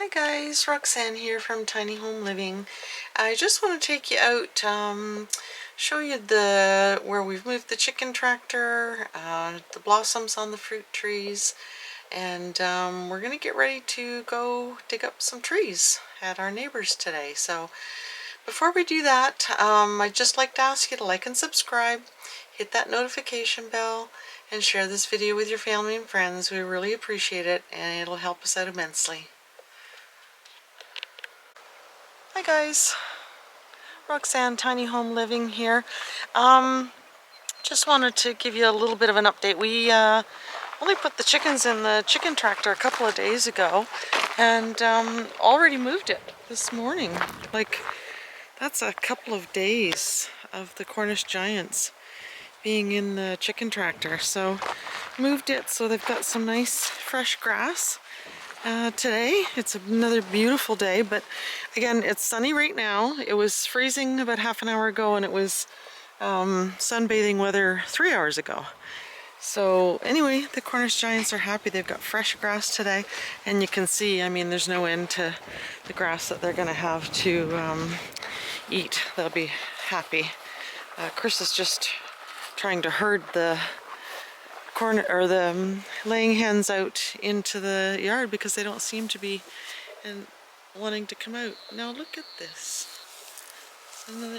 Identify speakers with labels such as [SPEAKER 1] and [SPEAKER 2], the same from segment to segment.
[SPEAKER 1] Hi guys, Roxanne here from Tiny Home Living. I just want to take you out, show you where we've moved the chicken tractor, the blossoms on the fruit trees, and we're going to get ready to go dig up some trees at our neighbors today. So before we do that, I'd just like to ask you to like and subscribe, hit that notification bell, and share this video with your family and friends. We really appreciate it, and it'll help us out immensely. Hi guys, Roxanne, Tiny Home Living here. Just wanted to give you a little bit of an update. We only put the chickens in the chicken tractor a couple of days ago and already moved it this morning. Like, that's a couple of days of the Cornish Giants being in the chicken tractor. So moved it so they've got some nice fresh grass. Today it's another beautiful day, but again, it's sunny right now. It was freezing about half an hour ago, and it was sunbathing weather 3 hours ago. So anyway, the Cornish Giants are happy. They've got fresh grass today, and you can see, I mean, there's no end to the grass that they're going to have to eat. They'll be happy. Chris is just trying to herd the laying hens out into the yard because they don't seem to be wanting to come out. Now look at this.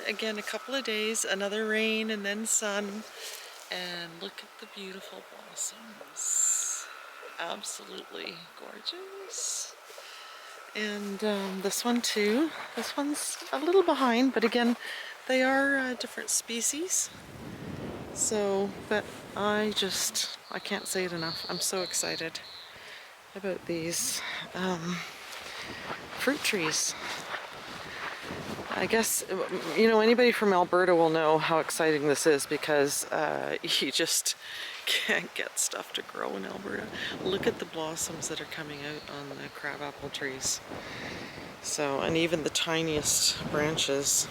[SPEAKER 1] Again, a couple of days, another rain and then sun, and look at the beautiful blossoms. Absolutely gorgeous. And this one too. This one's a little behind, but again, they are different species. So, but I can't say it enough. I'm so excited about these fruit trees. I guess, you know, anybody from Alberta will know how exciting this is because you just can't get stuff to grow in Alberta. Look at the blossoms that are coming out on the crabapple trees. So, and even the tiniest branches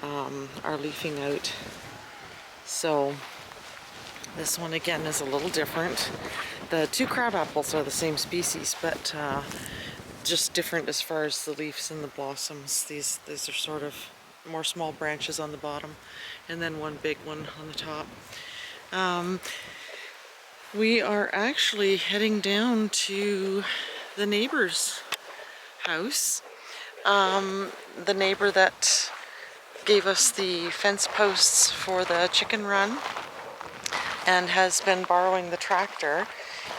[SPEAKER 1] are leafing out. So this one again is a little different. The two crab apples are the same species, but just different as far as the leaves and the blossoms. These are sort of more small branches on the bottom, and then one big one on the top. We are actually heading down to the neighbor's house. The neighbor that gave us the fence posts for the chicken run and has been borrowing the tractor.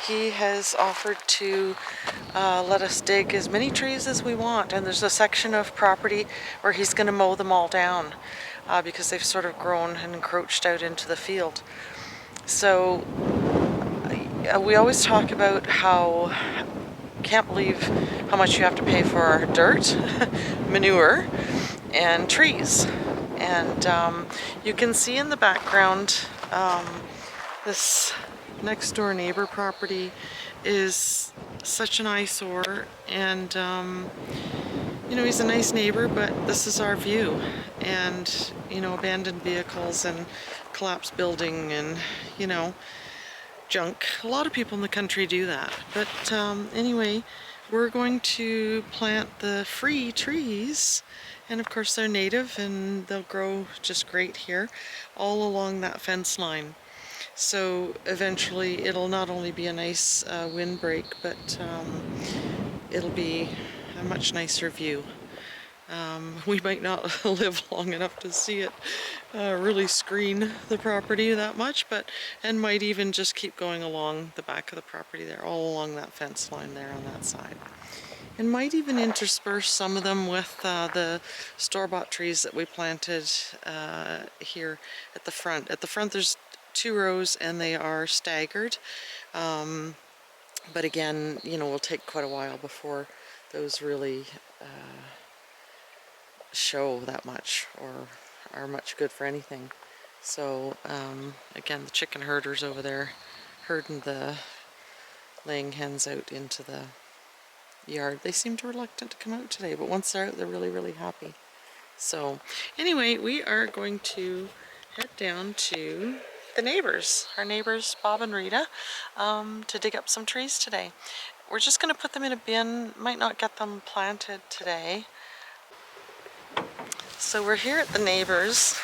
[SPEAKER 1] He has offered to let us dig as many trees as we want, and there's a section of property where he's going to mow them all down because they've sort of grown and encroached out into the field. So we always talk about how can't believe how much you have to pay for dirt, manure, and trees. And you can see in the background this next door neighbor property is such an eyesore, and you know, he's a nice neighbor, but this is our view, and you know, abandoned vehicles and collapsed building and, you know, junk. A lot of people in the country do that, but anyway, we're going to plant the free trees, and of course they're native and they'll grow just great here all along that fence line. So eventually it'll not only be a nice windbreak, but it'll be a much nicer view. We might not live long enough to see it really screen the property that much, and might even just keep going along the back of the property there, all along that fence line there on that side. And might even intersperse some of them with the store-bought trees that we planted here at the front. At the front there's 2 rows and they are staggered. But again, you know, it'll take quite a while before those really show that much or are much good for anything. So again, the chicken herders over there herding the laying hens out into the yard. They seem reluctant to come out today, but once they're out, they're really, really happy. So anyway, we are going to head down to the neighbors, our neighbors Bob and Rita, to dig up some trees today. we're just going to put them in a bin. Might not get them planted today. So we're here at the Neighbours.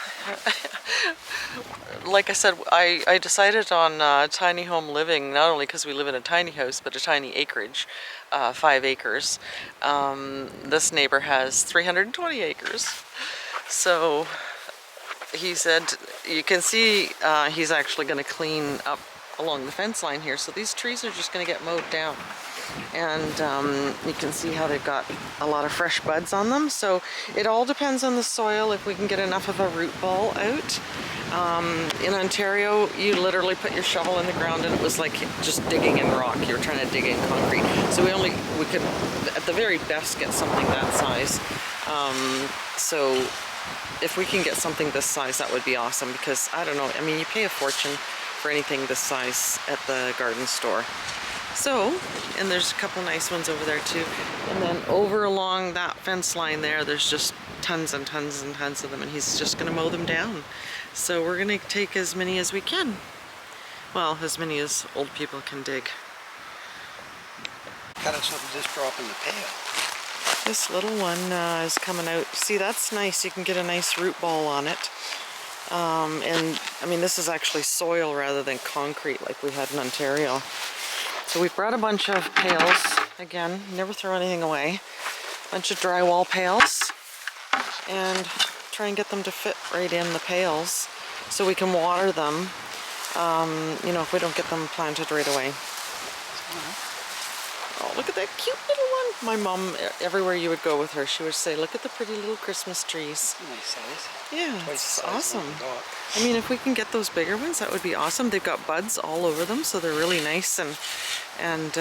[SPEAKER 1] Like I said, I decided on tiny home living, not only because we live in a tiny house, but a tiny acreage, 5 acres. This neighbor has 320 acres. So he said, you can see he's actually going to clean up along the fence line here. So these trees are just going to get mowed down. And you can see how they've got a lot of fresh buds on them. So it all depends on the soil, if we can get enough of a root ball out. In Ontario, you literally put your shovel in the ground and it was like just digging in rock. You're trying to dig in concrete. So we could at the very best get something that size. So if we can get something this size, that would be awesome, because I don't know, I mean, you pay a fortune for anything this size at the garden store. So, and there's a couple nice ones over there too. And then over along that fence line there, there's just tons and tons and tons of them, and he's just gonna mow them down. So we're gonna take as many as we can. Well, as many as old people can dig.
[SPEAKER 2] Got us something just drop in the pail.
[SPEAKER 1] This little one is coming out. See, that's nice. You can get a nice root ball on it. And I mean, this is actually soil rather than concrete like we had in Ontario. So we brought a bunch of pails. Again, never throw anything away. A bunch of drywall pails. And try and get them to fit right in the pails so we can water them, you know, if we don't get them planted right away. Oh, look at that cute little one. My mom, everywhere you would go with her, she would say, look at the pretty little Christmas trees.
[SPEAKER 2] Nice size.
[SPEAKER 1] Yeah, it's awesome. I mean, if we can get those bigger ones, that would be awesome. They've got buds all over them, so they're really nice and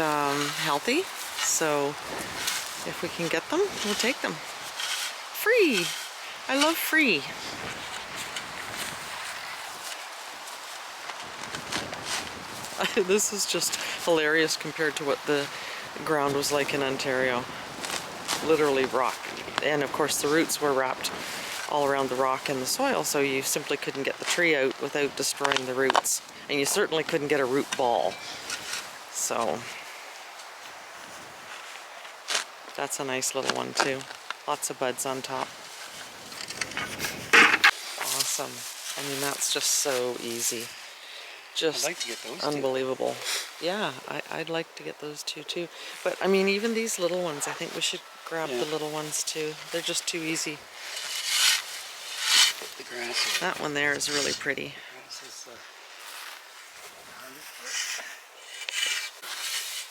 [SPEAKER 1] healthy. So if we can get them, we'll take them. Free. I love free. This is just hilarious compared to what the ground was like in Ontario. Literally rock. And of course the roots were wrapped all around the rock and the soil, so you simply couldn't get the tree out without destroying the roots. And you certainly couldn't get a root ball. So that's a nice little one too. Lots of buds on top. Awesome. I mean, that's just so easy. Just
[SPEAKER 2] I'd like to get those
[SPEAKER 1] unbelievable. Too. Yeah, I'd like to get those too. But I mean, even these little ones, I think we should grab the little ones too. They're just too easy.
[SPEAKER 2] The grass.
[SPEAKER 1] That one there is really pretty.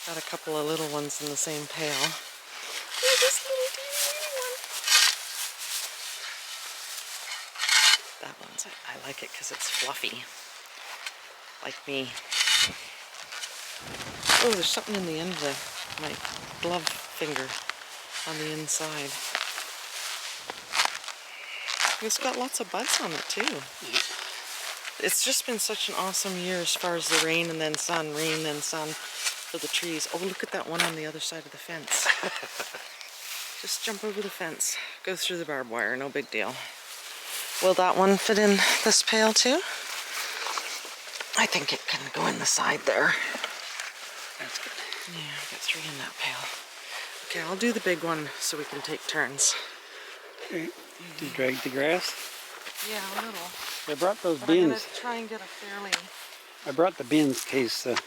[SPEAKER 1] Got a couple of little ones in the same pail. Look, this little teeny one. That one's, I like it because it's fluffy. Like me. Oh, there's something in the end of my glove finger on the inside. It's got lots of buds on it too. Yeah. It's just been such an awesome year as far as the rain and then sun for the trees. Oh, look at that one on the other side of the fence. Just jump over the fence, go through the barbed wire, no big deal. Will that one fit in this pail too? I think it can go in the side there.
[SPEAKER 2] That's good.
[SPEAKER 1] Yeah, I got 3 in that pail. Okay, I'll do the big one so we can take turns.
[SPEAKER 2] Okay. You drag the grass?
[SPEAKER 1] Yeah, a little.
[SPEAKER 2] I brought those
[SPEAKER 1] but
[SPEAKER 2] bins.
[SPEAKER 1] I'm going to try and get a fairly...
[SPEAKER 2] I brought the bins in case the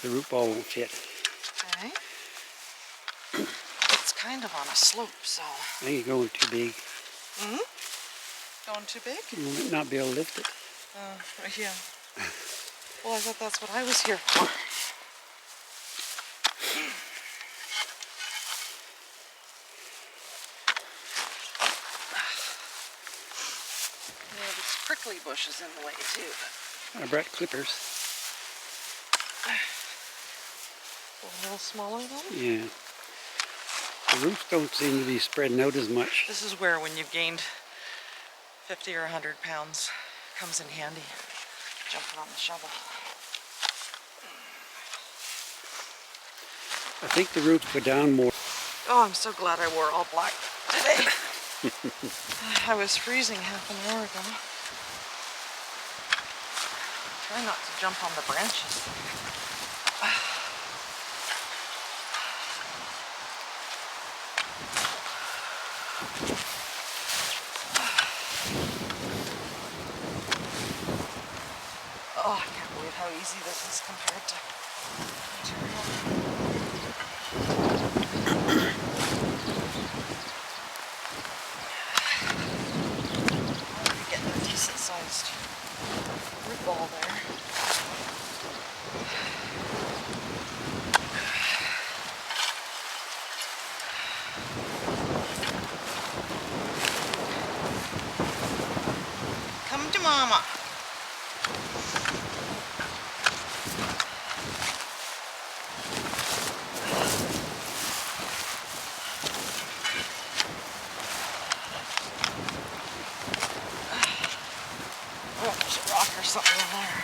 [SPEAKER 2] root ball won't fit.
[SPEAKER 1] Okay. It's kind of on a slope, so...
[SPEAKER 2] I think you're going too big.
[SPEAKER 1] Mm-hmm. Going too big?
[SPEAKER 2] You might not be able to lift it.
[SPEAKER 1] Yeah. Well, I thought that's what I was here for. Yeah, there's prickly bushes in the way too.
[SPEAKER 2] I brought clippers.
[SPEAKER 1] A little smaller though?
[SPEAKER 2] Yeah. The roots don't seem to be spreading out as much.
[SPEAKER 1] This is where when you've gained 50 or 100 pounds, comes in handy. Jumping on the shovel.
[SPEAKER 2] I think the roots go down more.
[SPEAKER 1] Oh, I'm so glad I wore all black today. I was freezing half an hour ago. Try not to jump on the branches. is compared to Ontario. We're getting a decent sized root ball there. Come to mama. Oh, there's a rock or something in there.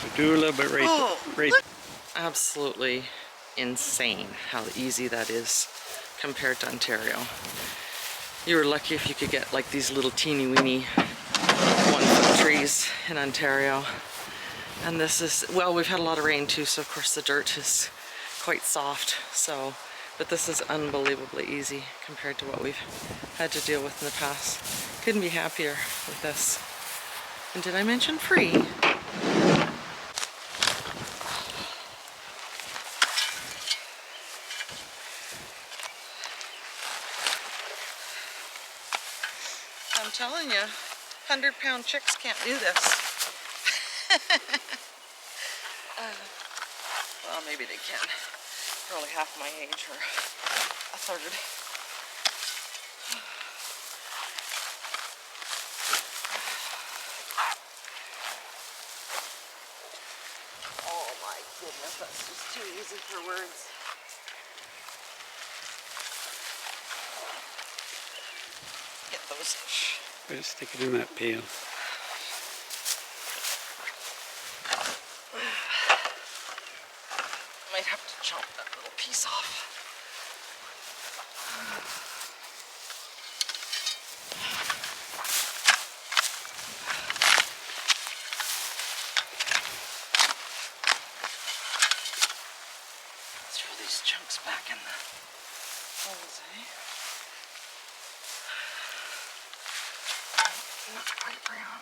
[SPEAKER 2] So do a little bit right.
[SPEAKER 1] Oh,
[SPEAKER 2] Right.
[SPEAKER 1] look. Absolutely insane how easy that is compared to Ontario. You were lucky if you could get like these little teeny weeny 1-foot trees in Ontario. And this is, well, we've had a lot of rain too, so of course the dirt is quite soft. So, but this is unbelievably easy compared to what we've had to deal with in the past. Couldn't be happier with this. And did I mention free? I'm telling you, 100-pound chicks can't do this. Well, maybe they can. Probably half my age or a third. Oh my goodness, that's just too easy for words. Get those fish.
[SPEAKER 2] Better stick it in that pail.
[SPEAKER 1] Might have to chop that little piece off. Throw these chunks back in the holes, eh? Not quite brown.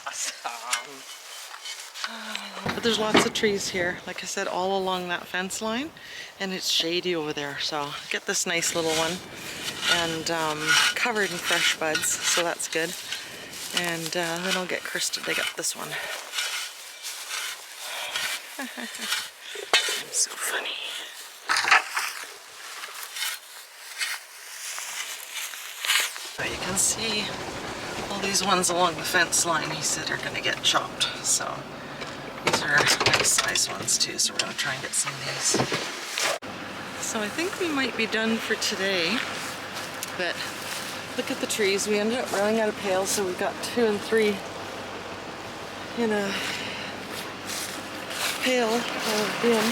[SPEAKER 1] Awesome. But there's lots of trees here, like I said, all along that fence line, and it's shady over there. So get this nice little one, and covered in fresh buds, so that's good. And then I'll get Chris to dig up this one. I'm so funny. Now you can see all these ones along the fence line, he said, are going to get chopped. So these are nice sized ones too, so we're going to try and get some of these. So I think we might be done for today, but look at the trees. We ended up running out of pails, so we got 2 and 3 in a pail or bin.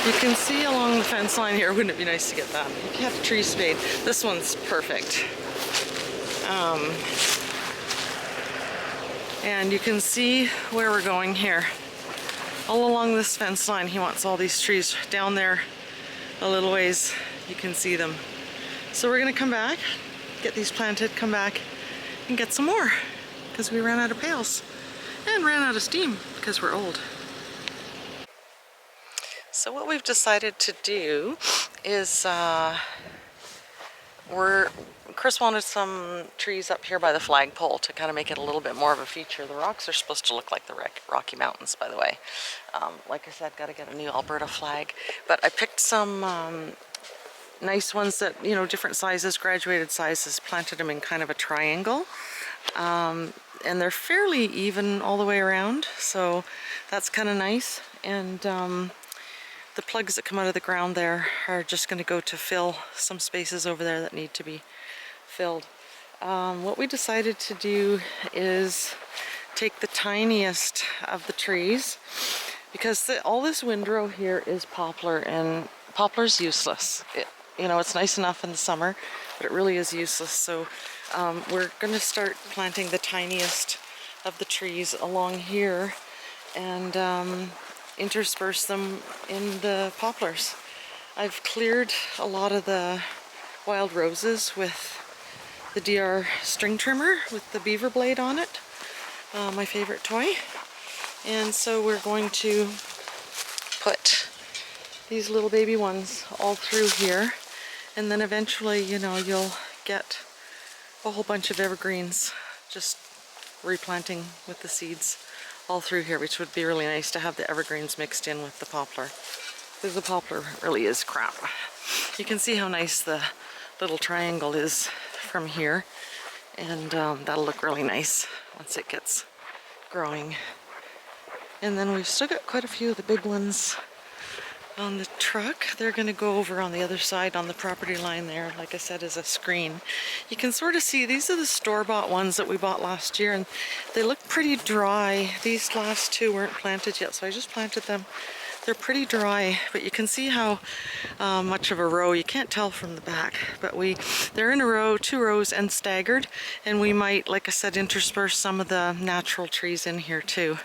[SPEAKER 1] You can see along the fence line here, wouldn't it be nice to get that? You can have a tree spade. This one's perfect. And you can see where we're going here. All along this fence line, he wants all these trees down there a little ways. You can see them. So we're gonna come back, get these planted, come back and get some more, because we ran out of pails and ran out of steam because we're old. So what we've decided to do is Chris wanted some trees up here by the flagpole to kind of make it a little bit more of a feature. The rocks are supposed to look like the Rocky Mountains, by the way. Like I said, got to get a new Alberta flag. But I picked some nice ones that, you know, different sizes, graduated sizes, planted them in kind of a triangle. And they're fairly even all the way around, so that's kind of nice. And the plugs that come out of the ground there are just going to go to fill some spaces over there that need to be filled. What we decided to do is take the tiniest of the trees, because all this windrow here is poplar, and poplar's useless. You know, it's nice enough in the summer, but it really is useless. So we're going to start planting the tiniest of the trees along here and intersperse them in the poplars. I've cleared a lot of the wild roses with the DR string trimmer with the beaver blade on it, my favorite toy. And so we're going to put these little baby ones all through here, and then eventually, you know, you'll get a whole bunch of evergreens just replanting with the seeds all through here, which would be really nice to have the evergreens mixed in with the poplar, because the poplar really is crap. You can see how nice the little triangle is from here, and that'll look really nice once it gets growing. And then we've still got quite a few of the big ones on the truck. They're going to go over on the other side on the property line there, like I said, as a screen. You can sort of see these are the store-bought ones that we bought last year, and they look pretty dry. These last two weren't planted yet, so I just planted them. They're pretty dry, but you can see how much of a row. You can't tell from the back, but they're in a row, 2 rows and staggered, and we might, like I said, intersperse some of the natural trees in here too.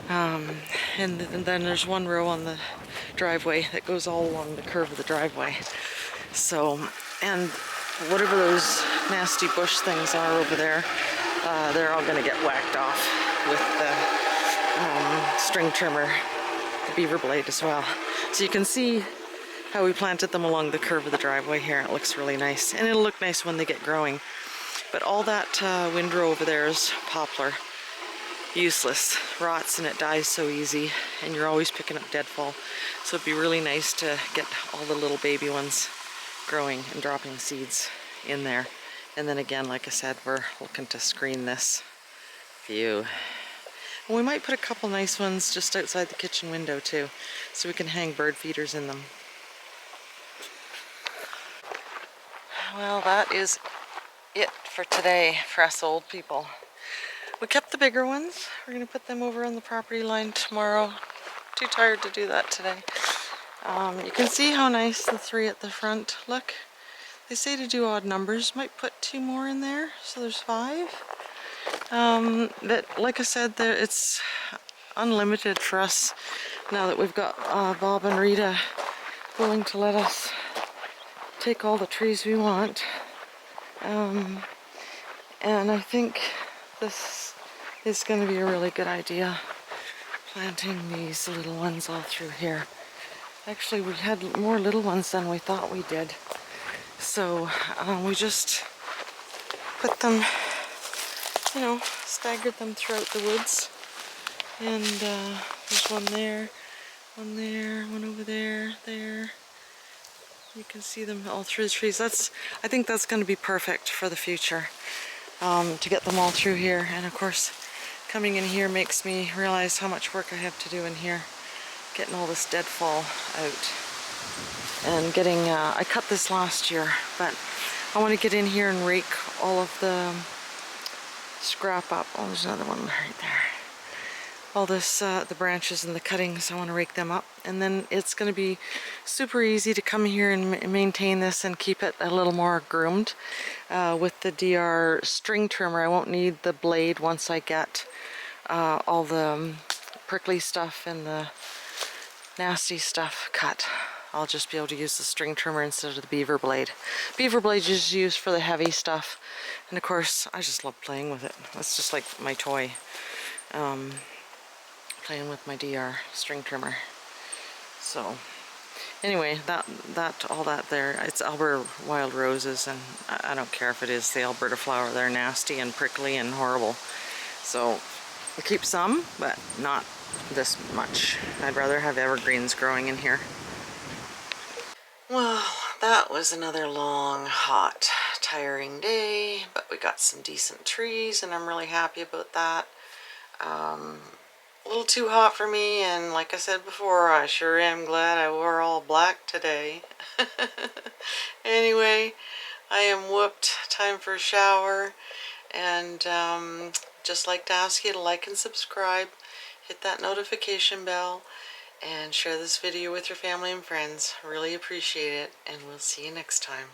[SPEAKER 1] And then there's 1 row on the driveway that goes all along the curve of the driveway. So, and whatever those nasty bush things are over there, they're all going to get whacked off with the string trimmer, the beaver blade as well. So you can see how we planted them along the curve of the driveway here. It looks really nice, and it'll look nice when they get growing. But all that windrow over there is poplar. Useless, rots, and it dies so easy, and you're always picking up deadfall. So it'd be really nice to get all the little baby ones growing and dropping seeds in there. And then again, like I said, we're looking to screen this view. And we might put a couple nice ones just outside the kitchen window too, so we can hang bird feeders in them. Well, that is it for today for us old people. We kept the bigger ones. We're going to put them over on the property line tomorrow. Too tired to do that today. You can see how nice the 3 at the front look. They say to do odd numbers. Might put 2 more in there, so there's 5. But like I said, it's unlimited for us now that we've got Bob and Rita willing to let us take all the trees we want. And I think this is going to be a really good idea, planting these little ones all through here. Actually, we had more little ones than we thought we did, so we just put them, you know, staggered them throughout the woods. And there's one there, one over there, there. You can see them all through the trees. I think that's going to be perfect for the future, to get them all through here. And of course, coming in here makes me realize how much work I have to do in here, getting all this deadfall out. And getting, I cut this last year, but I want to get in here and rake all of the scrap up. Oh, there's another one right there. All this, the branches and the cuttings, I want to rake them up. And then it's going to be super easy to come here and maintain this and keep it a little more groomed. With the DR string trimmer, I won't need the blade once I get all the prickly stuff and the nasty stuff cut. I'll just be able to use the string trimmer instead of the beaver blade. Beaver blade is used for the heavy stuff, and of course I just love playing with it. That's just like my toy, playing with my DR string trimmer. So anyway, all that there, it's Alberta wild roses, and I don't care if it is the Alberta flower. They're nasty and prickly and horrible. So we keep some, but not this much. I'd rather have evergreens growing in here. Well, that was another long, hot, tiring day, but we got some decent trees, and I'm really happy about that. A little too hot for me, and like I said before, I sure am glad I wore all black today. Anyway, I am whooped. Time for a shower, and just like to ask you to like and subscribe, hit that notification bell, and share this video with your family and friends. Really appreciate it, and we'll see you next time.